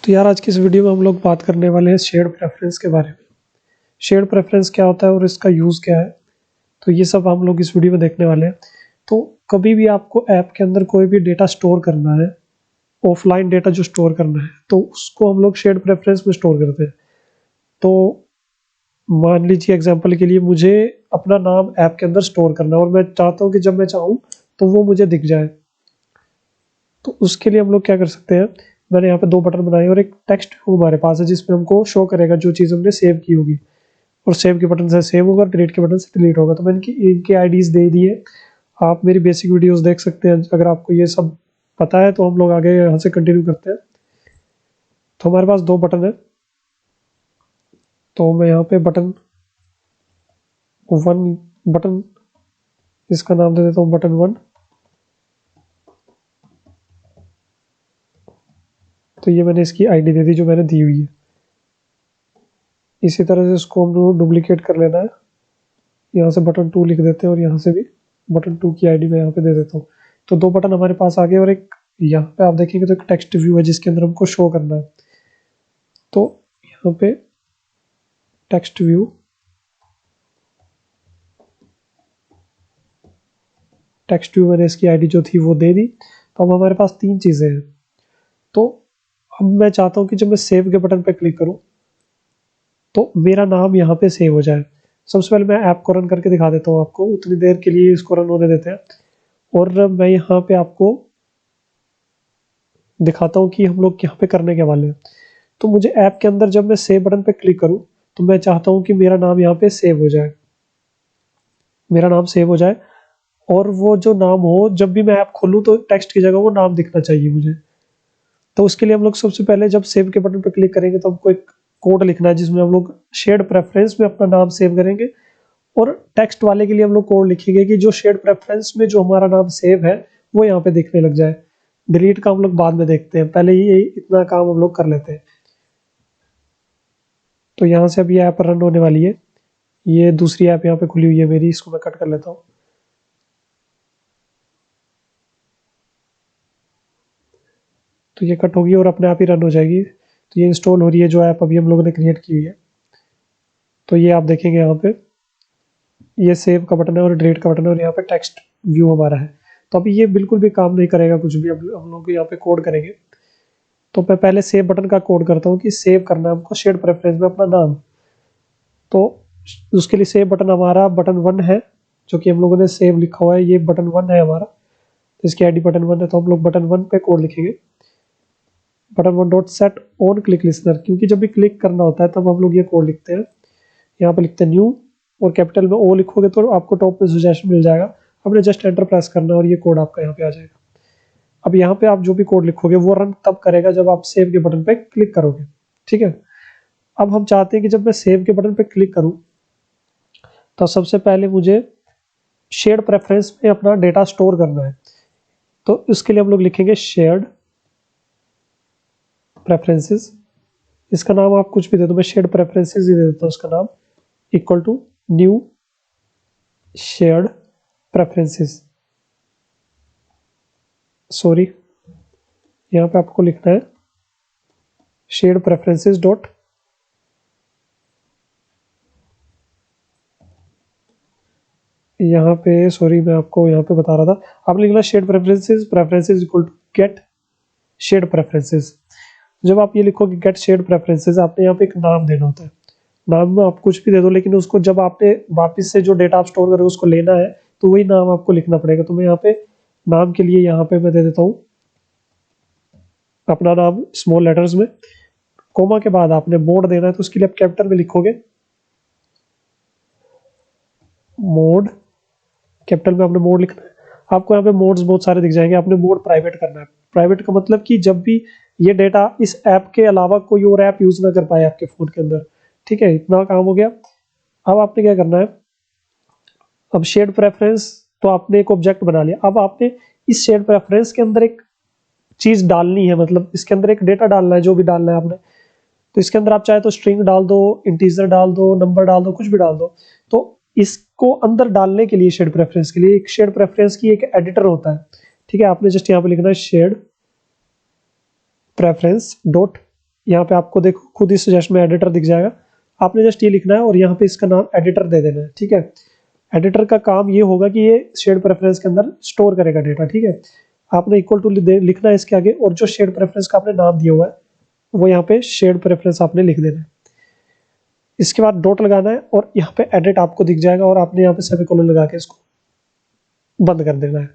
तो यार आज की इस वीडियो में हम लोग बात करने वाले हैं शेयर्ड प्रेफरेंस के बारे में। शेयर्ड प्रेफरेंस क्या होता है और इसका यूज़ क्या है, तो ये सब हम लोग इस वीडियो में देखने वाले हैं। तो कभी भी आपको ऐप के अंदर कोई भी डेटा स्टोर करना है, ऑफलाइन डेटा जो स्टोर करना है, तो उसको हम लोग शेयर्ड प्रेफरेंस में स्टोर करते हैं। तो मान लीजिए एग्जाम्पल के लिए मुझे अपना नाम ऐप के अंदर स्टोर करना है और मैं चाहता हूँ कि जब मैं चाहूँ तो वो मुझे दिख जाए। तो उसके लिए हम लोग क्या कर सकते हैं, मैंने यहाँ पे दो बटन बनाए और एक टेक्स्ट हमारे पास है जिसमें हमको शो करेगा जो चीज़ हमने सेव की होगी, और सेव के बटन से सेव होगा और डिलीट के बटन से डिलीट होगा। तो मैंने इनके आईडीज़ दे दिए। आप मेरी बेसिक वीडियोस देख सकते हैं। अगर आपको ये सब पता है तो हम लोग आगे यहाँ से कंटिन्यू करते हैं। तो हमारे पास दो बटन है, तो मैं यहाँ पे बटन बटन इसका नाम दे देता हूँ बटन 1। तो ये मैंने इसकी आईडी दे दी जो मैंने दी हुई है। इसी तरह से इसको हम डुप्लीकेट कर लेना है। यहाँ से बटन 2 लिख देते हैं और यहाँ से भी बटन 2 की आईडी मैं यहाँ पे दे देता हूँ। तो दो बटन हमारे पास आ गए और एक यहाँ पे आप देखेंगे तो एक टेक्स्ट व्यू है जिसके अंदर हमको शो करना है। तो यहाँ पे टेक्स्ट व्यू मैंने इसकी आईडी जो थी वो दे दी। तो अब हमारे पास तीन चीज़ें हैं। तो अब मैं चाहता हूँ कि जब मैं सेव के बटन पे क्लिक करूँ तो मेरा नाम यहाँ पे सेव हो जाए। सबसे पहले मैं ऐप को रन करके दिखा देता हूँ आपको, उतनी देर के लिए इसको रन होने देते हैं। और मैं यहाँ पे आपको दिखाता हूँ कि हम लोग यहाँ पे करने के वाले हैं। तो मुझे ऐप के अंदर जब मैं सेव बटन पे क्लिक करूँ तो मैं चाहता हूँ कि मेरा नाम यहाँ पे सेव हो जाए, मेरा नाम सेव हो जाए। और वो जो नाम हो, जब भी मैं ऐप खोलूँ तो टेक्स्ट की जगह वो नाम दिखना चाहिए मुझे। तो उसके लिए हम लोग सबसे पहले जब सेव के बटन पे क्लिक करेंगे तो हमको एक कोड लिखना है जिसमें हम लोग शेयर्ड प्रेफरेंस में अपना नाम सेव करेंगे। और टेक्स्ट वाले के लिए हम लोग कोड लिखेंगे कि जो शेयर्ड प्रेफरेंस में जो हमारा नाम सेव है वो यहाँ पे दिखने लग जाए। डिलीट का हम लोग बाद में देखते हैं, पहले ही इतना काम हम लोग कर लेते हैं। तो यहाँ से अब ये ऐप रन होने वाली है। ये दूसरी ऐप यहाँ पे खुली हुई है मेरी, इसको मैं कट कर लेता हूँ। तो ये कट होगी और अपने आप ही रन हो जाएगी। तो ये इंस्टॉल हो रही है जो ऐप अभी हम लोगों ने क्रिएट की हुई है। तो ये आप देखेंगे यहाँ पे ये सेव का बटन है और डिलीट का बटन है और यहाँ पे टेक्स्ट व्यू हमारा है। तो अभी ये बिल्कुल भी काम नहीं करेगा कुछ भी। अब हम लोग यहाँ पे कोड करेंगे। तो मैं पहले सेव बटन का कोड करता हूँ कि सेव करना है हमको शेयर्ड प्रेफरेंस में अपना नाम। तो उसके लिए सेव बटन हमारा बटन 1 है, जो कि हम लोगों ने सेव लिखा हुआ है, ये बटन 1 है हमारा। तो इसकी आईडी बटन 1 है, तो हम लोग बटन 1 पे कोड लिखेंगे button 1 dot set on click listener. क्योंकि जब भी क्लिक करना होता है तब हम लोग ये कोड लिखते हैं। यहाँ पे लिखते हैं न्यू और कैपिटल में ओ लिखोगे तो आपको टॉप में सजेशन मिल जाएगा। आपने जस्ट एंटर प्रेस करना है और ये कोड आपका यहाँ पे आ जाएगा। अब यहाँ पे आप जो भी कोड लिखोगे वो रन तब करेगा जब आप सेव के बटन पे क्लिक करोगे। ठीक है। अब हम चाहते हैं कि जब मैं सेव के बटन पे क्लिक करूँ तो सबसे पहले मुझे शेयर्ड प्रेफरेंस में अपना डेटा स्टोर करना है। तो इसके लिए हम लोग लिखेंगे शेयर्ड प्रेफरेंसेस। इसका नाम आप कुछ भी दे दो, मैं शेयर्ड प्रेफरेंसेस ही दे देता हूँ उसका नाम, equal to new shared preferences. Sorry, यहाँ पे आपको लिखना है शेयर्ड प्रेफरेंसेस डॉट यहाँ पे, सॉरी मैं आपको यहाँ पे बता रहा था, आपने लिखना shared preferences equal to get shared preferences. जब आप ये लिखोगे गेट शेयर्ड प्रेफरेंसेस, आपने यहाँ पे एक नाम देना होता है। नाम में आप कुछ भी दे दो, लेकिन उसको जब आपने वापस से जो डेटा आप स्टोर करोगे उसको लेना है तो वही नाम आपको लिखना पड़ेगा। तो मैं यहाँ पे नाम के लिए यहाँ पे मैं दे देता हूँ अपना नाम स्मॉल लेटर्स में, कोमा के बाद आपने मोड देना है तो उसके लिए आप कैपिटल में लिखोगे मोड। कैपिटल में आपने मोड लिखना है। आपको यहाँ पे मोड्स बहुत सारे दिख जाएंगे। आपने मोड प्राइवेट करना है। प्राइवेट का मतलब कि जब भी ये डेटा इस ऐप के अलावा कोई और ऐप यूज ना कर पाए आपके फोन के अंदर। ठीक है, इतना काम हो गया। अब आपने क्या करना है, अब शेयर्ड प्रेफरेंस तो आपने एक ऑब्जेक्ट बना लिया। अब आपने इस शेयर्ड प्रेफरेंस के अंदर एक चीज डालनी है, मतलब इसके अंदर एक डेटा डालना है, जो भी डालना है आपने। तो इसके अंदर आप चाहे तो स्ट्रिंग डाल दो, इंटीजर डाल दो, नंबर डाल दो, कुछ भी डाल दो। तो इसको अंदर डालने के लिए शेयर्ड प्रेफरेंस के लिए एक शेयर्ड प्रेफरेंस की एक एडिटर होता है। ठीक है, आपने जस्ट यहाँ पे लिखना है शेयर्ड प्रेफरेंस डॉट यहाँ पे आपको देखो खुद ही सजेस्ट में एडिटर दिख जाएगा, आपने जस्ट ये लिखना है और यहाँ पे इसका नाम एडिटर दे देना है, ठीक है। एडिटर का काम ये होगा कि ये शेड प्रेफरेंस के अंदर स्टोर करेगा डेटा, ठीक है। आपने इक्वल टू लिखना है इसके आगे, और जो शेड प्रेफरेंस का आपने नाम दिया हुआ है वो यहाँ पे शेड प्रेफरेंस आपने लिख देना है। इसके बाद डॉट लगाना है और यहाँ पे एडिट आपको दिख जाएगा और आपने यहाँ पे सेमीकोलन लगा के इसको बंद कर देना है।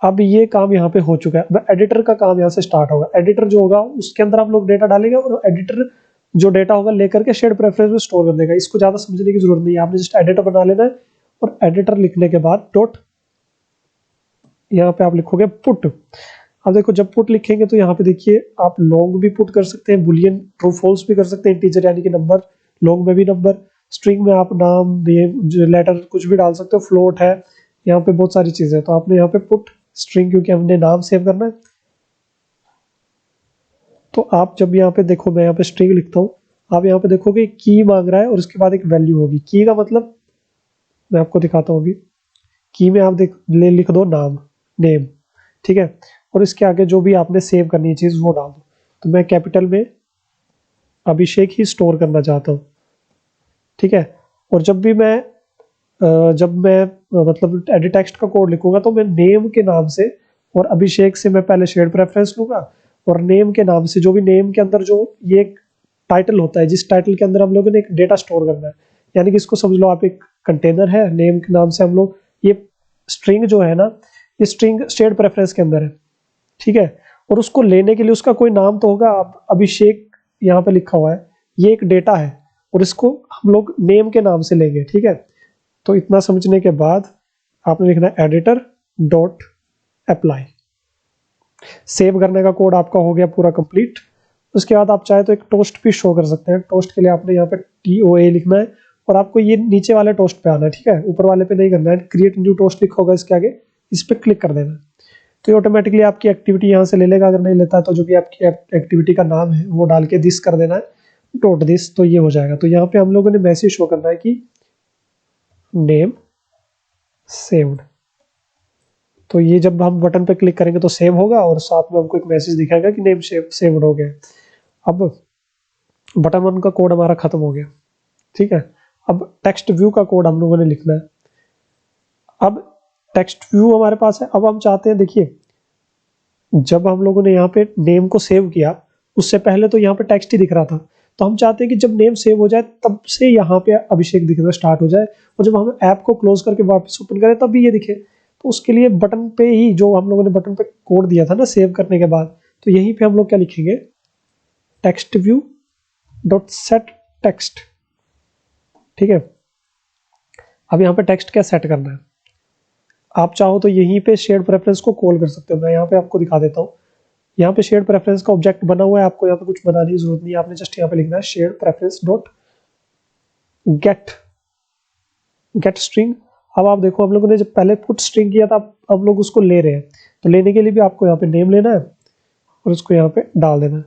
अब ये काम यहाँ पे हो चुका है। अब एडिटर का काम यहाँ से स्टार्ट होगा। एडिटर जो होगा उसके अंदर आप लोग डेटा डालेंगे और एडिटर जो डेटा होगा लेकर के शेड प्रेफरेंस में स्टोर कर देगा। इसको ज्यादा समझने की जरूरत नहीं है, आपने जस्ट एडिटर बना लेना है और एडिटर लिखने के बाद डॉट यहाँ पे आप लिखोगे पुट। अब देखो जब पुट लिखेंगे तो यहाँ पे देखिए आप लॉन्ग भी पुट कर सकते हैं, बुलियन ट्रू फॉल्स भी कर सकते हैं, इंटीजर यानी कि नंबर, लॉन्ग में भी नंबर, स्ट्रिंग में आप नाम, नेम, लेटर कुछ भी डाल सकते हो, फ्लोट है, यहाँ पे बहुत सारी चीजें हैं। तो आपने यहाँ पे पुट स्ट्रिंग, क्योंकि हमने नाम सेव करना है, तो आप जब यहाँ पे देखो मैं यहाँ पे स्ट्रिंग लिखता हूँ, आप यहाँ पे देखोगे की मांग रहा है और उसके बाद एक वैल्यू होगी। की का मतलब मैं आपको दिखाता हूँ अभी। की में आप लिख दो नाम, नेम, ठीक है, और इसके आगे जो भी आपने सेव करनी है चीज वो डाल दो। तो मैं कैपिटल में अभिषेक ही स्टोर करना चाहता हूँ, ठीक है। और जब भी मैं मतलब एडिट टेक्स्ट का कोड लिखूंगा तो मैं नेम के नाम से और अभिषेक से मैं पहले शेड प्रेफरेंस लूंगा, और नेम के नाम से जो भी नेम के अंदर जो ये एक टाइटल होता है, जिस टाइटल के अंदर हम लोगों ने एक डेटा स्टोर करना है, यानी कि इसको समझ लो आप एक कंटेनर है, नेम के नाम से हम लोग ये स्ट्रिंग जो है ना, ये स्ट्रिंग शेड प्रेफरेंस के अंदर है, ठीक है। और उसको लेने के लिए उसका कोई नाम तो होगा। अब अभिषेक यहाँ पे लिखा हुआ है, ये एक डेटा है और इसको हम लोग नेम के नाम से लेंगे, ठीक है। तो इतना समझने के बाद आपने लिखना है एडिटर डॉट अप्लाई। सेव करने का कोड आपका हो गया पूरा कंप्लीट। उसके बाद आप चाहे तो एक टोस्ट भी शो कर सकते हैं। टोस्ट के लिए आपने यहाँ पे TOA लिखना है और आपको ये नीचे वाले टोस्ट पे आना है, ठीक है, ऊपर वाले पे नहीं करना है। क्रिएट न्यू टोस्ट लिखा होगा इसके आगे, इस पे क्लिक कर देना। तो ये ऑटोमेटिकली आपकी एक्टिविटी यहाँ से ले लेगा। अगर नहीं लेता तो जो भी आपकी एक्टिविटी का नाम है वो डाल के दिस कर देना है, डॉट दिस, तो ये हो जाएगा। तो यहाँ पे हम लोगों ने मैसेज शो करना है कि नेम सेव्ड। तो ये जब हम बटन पे क्लिक करेंगे तो सेव होगा और साथ में हमको एक मैसेज दिखाएगा कि नेम सेव्ड हो गया। अब बटन 1 का कोड हमारा खत्म हो गया, ठीक है। अब टेक्स्ट व्यू का कोड हम लोगों ने लिखना है। अब टेक्स्ट व्यू हमारे पास है। अब हम चाहते हैं, देखिए जब हम लोगों ने यहाँ पे नेम को सेव किया उससे पहले तो यहाँ पे टेक्स्ट ही दिख रहा था। तो हम चाहते हैं कि जब नेम सेव हो जाए तब से यहाँ पे अभिषेक दिखना स्टार्ट हो जाए, और जब हम ऐप को क्लोज करके वापस ओपन करें तब भी ये दिखे। तो उसके लिए बटन पे ही, जो हम लोगों ने बटन पे कोड दिया था ना सेव करने के बाद, तो यहीं पे हम लोग क्या लिखेंगे, text view dot set text, ठीक है। अब यहाँ पे टेक्स्ट क्या सेट करना है, आप चाहो तो यहीं पे शेड प्रेफरेंस को कॉल कर सकते हो। मैं यहाँ पे आपको दिखा देता हूँ। यहाँ पे शेड प्रेफरेंस का ऑब्जेक्ट बना हुआ है, आपको यहाँ पे कुछ बनाने की जरूरत नहीं है। आपने जस्ट यहाँ पे लिखना है shared preference dot get string. अब आप देखो हम लोगों ने जब पहले पुट स्ट्रिंग किया था, अब लोग उसको ले रहे हैं। तो लेने के लिए भी आपको यहाँ पे नेम लेना है और उसको यहाँ पे डाल देना है।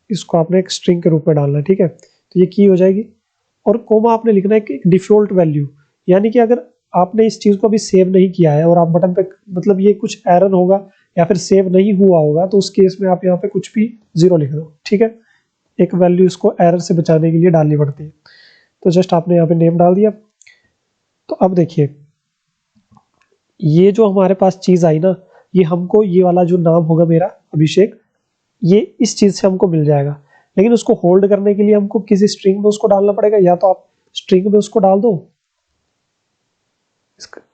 इसको आपने एक स्ट्रिंग के रूप में डालना है, ठीक है। तो ये की हो जाएगी। और कोमा आपने लिखना है कि डिफॉल्ट वैल्यू, यानी कि अगर आपने इस चीज को अभी सेव नहीं किया है और आप बटन पे, मतलब ये कुछ एरर होगा या फिर सेव नहीं हुआ होगा, तो उस केस में आप यहाँ पे कुछ भी 0 लिख दो, ठीक है। एक वैल्यू इसको एरर से बचाने के लिए डालनी पड़ती है। तो जस्ट आपने यहाँ पे नेम डाल दिया। तो अब देखिए ये जो हमारे पास चीज आई ना, ये हमको, ये वाला जो नाम होगा मेरा अभिषेक, ये इस चीज से हमको मिल जाएगा। लेकिन उसको होल्ड करने के लिए हमको किसी स्ट्रिंग में उसको डालना पड़ेगा। या तो आप स्ट्रिंग में उसको डाल दो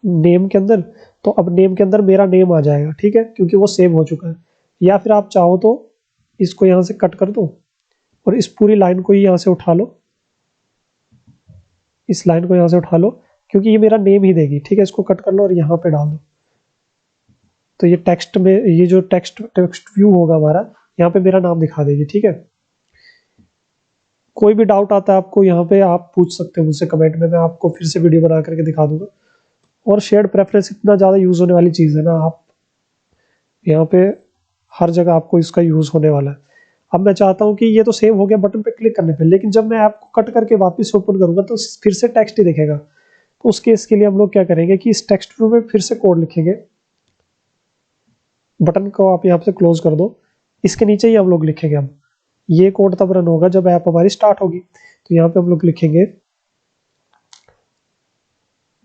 नेम के अंदर, तो अब नेम के अंदर मेरा नेम आ जाएगा, ठीक है, क्योंकि वो सेव हो चुका है। या फिर आप चाहो तो इसको यहाँ से कट कर दो और इस पूरी लाइन को ही यहाँ से उठा लो, इस लाइन को यहाँ से उठा लो, क्योंकि ये मेरा नेम ही देगी, ठीक है। इसको कट कर लो और यहाँ पे डाल दो। तो ये टेक्स्ट में, ये जो टेक्स्ट व्यू होगा हमारा, यहाँ पे मेरा नाम दिखा देगी, ठीक है। कोई भी डाउट आता है आपको यहाँ पे आप पूछ सकते हो मुझसे कमेंट में, मैं आपको फिर से वीडियो बना करके दिखा दूंगा। और शेयर्ड प्रेफरेंस इतना ज़्यादा यूज़ होने वाली चीज़ है ना, आप यहाँ पे हर जगह आपको इसका यूज़ होने वाला है। अब मैं चाहता हूँ कि ये तो सेव हो गया बटन पे क्लिक करने पे, लेकिन जब मैं ऐप को कट करके वापस ओपन करूँगा तो फिर से टेक्स्ट ही दिखेगा। तो उस केस के लिए हम लोग क्या करेंगे कि इस टेक्स्ट व्यू में फिर से कोड लिखेंगे। बटन को आप यहाँ से क्लोज कर दो, इसके नीचे ही हम लोग लिखेंगे। अब ये कोड तब रन होगा जब ऐप हमारी स्टार्ट होगी। तो यहाँ पे हम लोग लिखेंगे,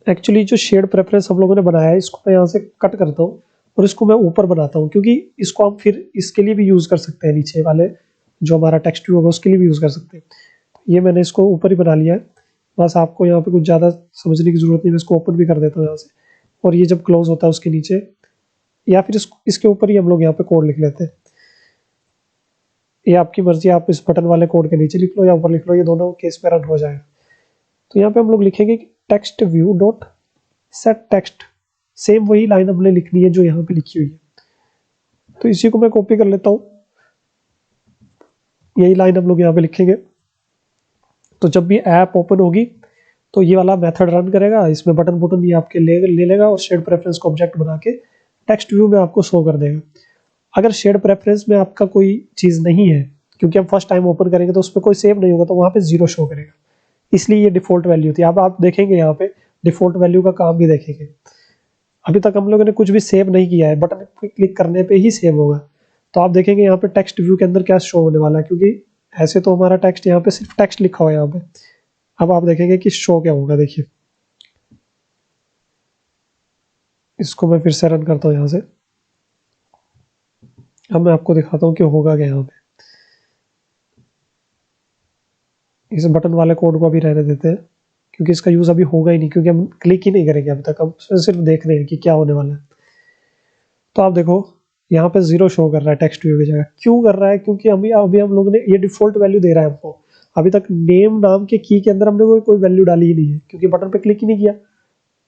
एक्चुअली जो शेयर्ड प्रेफरेंस हम लोगों ने बनाया है इसको मैं यहाँ से कट करता हूँ और इसको मैं ऊपर बनाता हूँ, क्योंकि इसको हम फिर इसके लिए भी यूज़ कर सकते हैं, नीचे वाले जो हमारा टेक्स्ट व्यू होगा उसके लिए भी यूज़ कर सकते हैं। ये मैंने इसको ऊपर ही बना लिया है, बस आपको यहाँ पे कुछ ज़्यादा समझने की ज़रूरत नहीं, मैं इसको ओपन भी कर देता हूँ यहाँ से, और ये जब क्लोज होता है उसके नीचे या फिर इसके ऊपर ही हम लोग यहाँ पे कोड लिख लेते हैं। ये आपकी मर्जी, आप इस बटन वाले कोड के नीचे लिख लो या ऊपर लिख लो, ये दोनों केस में रन हो जाएगा। तो यहाँ पे हम लोग लिखेंगे कि text view dot set text, same वही लाइन हमने लिखनी है जो यहाँ पे लिखी हुई है। तो इसी को मैं कॉपी कर लेता हूँ, यही लाइन हम लोग यहाँ पे लिखेंगे। तो जब भी ऐप ओपन होगी तो ये वाला मेथड रन करेगा, इसमें बटन बटन ये आपके ले लेगा और शेड प्रेफरेंस को ऑब्जेक्ट बना के टेक्स्ट व्यू में आपको शो कर देगा। अगर शेड प्रेफरेंस में आपका कोई चीज़ नहीं है, क्योंकि हम फर्स्ट टाइम ओपन करेंगे तो उस पर कोई सेव नहीं होगा, तो वहाँ पे 0 शो करेगा, इसलिए ये डिफ़ॉल्ट वैल्यू थी। अब आप देखेंगे यहाँ पे डिफ़ॉल्ट वैल्यू का काम भी देखेंगे। अभी तक हम लोगों ने कुछ भी सेव नहीं किया है, बटन पे क्लिक करने पे ही सेव होगा। तो आप देखेंगे यहाँ पे टेक्स्ट व्यू के अंदर क्या शो होने वाला है, क्योंकि ऐसे तो हमारा टेक्स्ट यहाँ पे सिर्फ टेक्स्ट लिखा हुआ है यहाँ पे। अब आप देखेंगे कि शो क्या होगा, देखिए इसको मैं फिर से रन करता हूँ यहाँ से। अब मैं आपको दिखाता हूँ कि होगा क्या यहाँ पे। इस बटन वाले कोड को अभी रहने देते हैं, क्योंकि इसका यूज़ अभी होगा ही नहीं, क्योंकि हम क्लिक ही नहीं करेंगे अभी तक, हम सिर्फ देख रहे हैं कि क्या होने वाला है। तो आप देखो यहाँ पे 0 शो कर रहा है टेक्स्ट व्यू की जगह। क्यों कर रहा है? क्योंकि अभी हम लोगों ने ये डिफ़ॉल्ट वैल्यू दे रहा है हमको। अभी तक नेम नाम के की के अंदर हमने कोई वैल्यू डाली ही नहीं है, क्योंकि बटन पे क्लिक ही नहीं किया।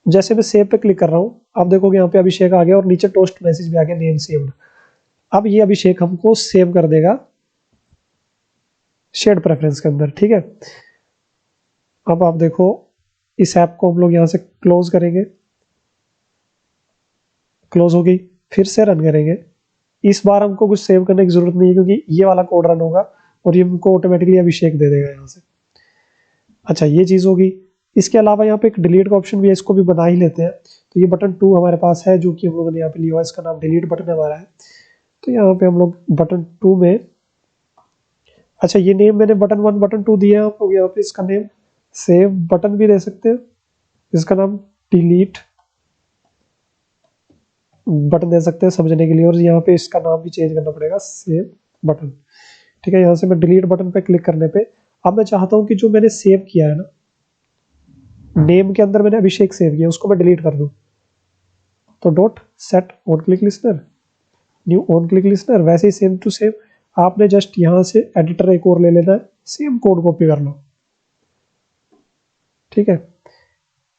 जैसे मैं सेव पे क्लिक कर रहा हूँ, आप देखोगे यहाँ पे अभिषेक आ गया और नीचे टोस्ट मैसेज भी आ गया, नेम सेव्ड। अब ये अभिषेक हमको सेव कर देगा शेड प्रेफरेंस के अंदर, ठीक है। अब आप देखो इस ऐप को हम लोग यहाँ से क्लोज करेंगे, क्लोज हो गई, फिर से रन करेंगे। इस बार हमको कुछ सेव करने की जरूरत नहीं है, क्योंकि ये वाला कोड रन होगा और ये हमको ऑटोमेटिकली अभिषेक दे देगा यहाँ से। अच्छा, ये चीज़ होगी। इसके अलावा यहाँ पे एक डिलीट का ऑप्शन भी है, इसको भी बना ही लेते हैं। तो ये बटन 2 हमारे पास है, जो कि हम लोगों ने यहाँ पे लिया हुआ है, इसका नाम डिलीट बटन हमारा है। तो यहाँ पे हम लोग बटन 2 में, अच्छा ये नेम मैंने बटन 1 बटन 2 दिया है, आप लोग यहाँ पे इसका नेम सेव बटन भी दे सकते हैं, इसका नाम डिलीट बटन दे सकते हैं समझने के लिए, और यहाँ पे इसका नाम भी चेंज करना पड़ेगा, सेव बटन, ठीक है। यहाँ से मैं डिलीट बटन पे क्लिक करने पे अब मैं चाहता हूँ कि जो मैंने सेव किया है ना, नेम के अंदर मैंने अभिषेक सेव किया, उसको मैं डिलीट कर दूं। तो dot set on click listener, new on click listener, वैसे ही सेम टू सेम आपने जस्ट यहाँ से एडिटर एक और ले लेना है, सेम कोड कॉपी कर लो, ठीक है।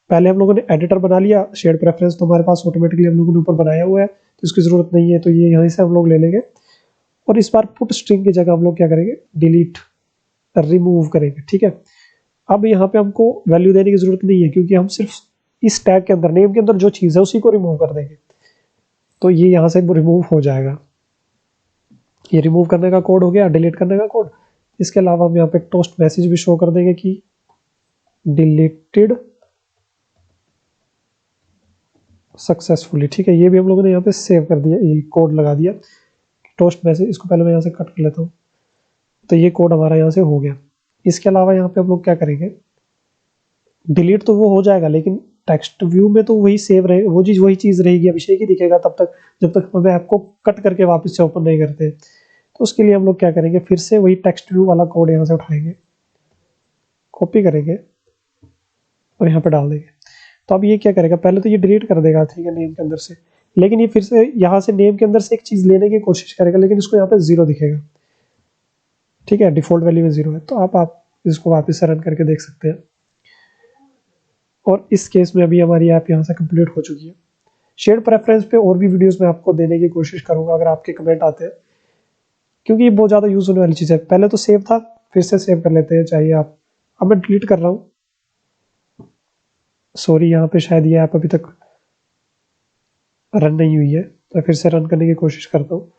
पहले हम लोगों ने एडिटर बना लिया, शेड प्रेफरेंस तो हमारे पास ऑटोमेटिकली हम लोगों ने ऊपर बनाया हुआ है, तो इसकी जरूरत नहीं है, तो ये यहाँ से हम लोग ले लेंगे। और इस बार पुट स्ट्रिंग की जगह हम लोग क्या करेंगे, डिलीट रिमूव करेंगे, ठीक है। अब यहाँ पे हमको वैल्यू देने की जरूरत नहीं है, क्योंकि हम सिर्फ इस टैग के अंदर, नेम के अंदर जो चीज़ है उसी को रिमूव कर देंगे, तो ये यहाँ से रिमूव हो जाएगा। ये रिमूव करने का कोड हो गया, डिलीट करने का कोड। इसके अलावा हम यहाँ पे टोस्ट मैसेज भी शो कर देंगे कि डिलीटेड सक्सेसफुली, ठीक है। ये भी हम लोगों ने यहाँ पे सेव कर दिया, ये कोड लगा दिया टोस्ट मैसेज। इसको पहले मैं यहाँ से कट कर लेता हूँ, तो ये कोड हमारा यहाँ से हो गया। इसके अलावा यहाँ पे हम लोग क्या करेंगे, डिलीट तो वो हो जाएगा, लेकिन टेक्स्ट व्यू में तो वही सेव रहे, वही चीज़ रहेगी, अभिषेक ही दिखेगा तब तक, जब तक हम ऐप को कट करके वापस से ओपन नहीं करते। तो उसके लिए हम लोग क्या करेंगे, फिर से वही टेक्स्ट व्यू वाला कोड यहाँ से उठाएंगे, कॉपी करेंगे और यहाँ पे डाल देंगे। तो अब ये क्या करेगा, पहले तो ये डिलीट कर देगा, ठीक है, नेम के अंदर से, लेकिन ये फिर से यहाँ से नेम के अंदर से एक चीज़ लेने की कोशिश करेगा, लेकिन इसको यहाँ पे 0 दिखेगा, ठीक है, डिफॉल्ट वैल्यू में 0 है। तो आप इसको वापस से रन करके देख सकते हैं। और इस केस में अभी हमारी ऐप यहाँ से कंप्लीट हो चुकी है। शेड प्रेफरेंस पे और भी वीडियोस में आपको देने की कोशिश करूंगा अगर आपके कमेंट आते हैं, क्योंकि ये बहुत ज़्यादा यूज होने वाली चीज़ है। पहले तो सेव था, फिर से सेव कर लेते हैं, चाहिए आप। अब मैं डिलीट कर रहा हूँ, सॉरी, यहाँ पे शायद ये ऐप अभी तक रन नहीं हुई है, तो फिर से रन करने की कोशिश करता हूँ।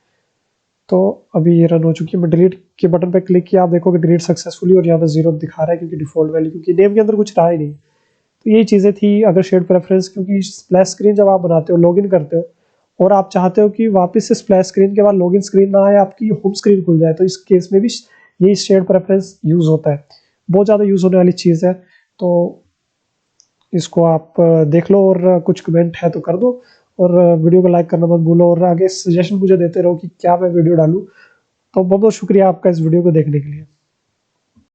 तो अभी ये रन हो चुकी है। मैं डिलीट के बटन पे क्लिक किया, आप देखोगे डिलीट सक्सेसफुली, और यहाँ पे 0 दिखा रहा है, क्योंकि डिफॉल्ट वैल्यू, क्योंकि नेम के अंदर कुछ रहा ही नहीं। तो यही चीज़ें थी अगर शेड प्रेफरेंस, क्योंकि स्प्लैश स्क्रीन जब आप बनाते हो, लॉगिन करते हो, और आप चाहते हो कि वापस से स्प्लैश स्क्रीन के बाद लॉगिन स्क्रीन ना आए, आपकी होम स्क्रीन खुल जाए, तो इस केस में भी यही शेयर्ड प्रेफरेंस यूज़ होता है, बहुत ज़्यादा यूज़ होने वाली चीज़ है। तो इसको आप देख लो और कुछ कमेंट है तो कर दो, और वीडियो को लाइक करना मत भूलो, और आगे सजेशन मुझे देते रहो कि क्या मैं वीडियो डालूँ। तो बहुत बहुत शुक्रिया आपका इस वीडियो को देखने के लिए।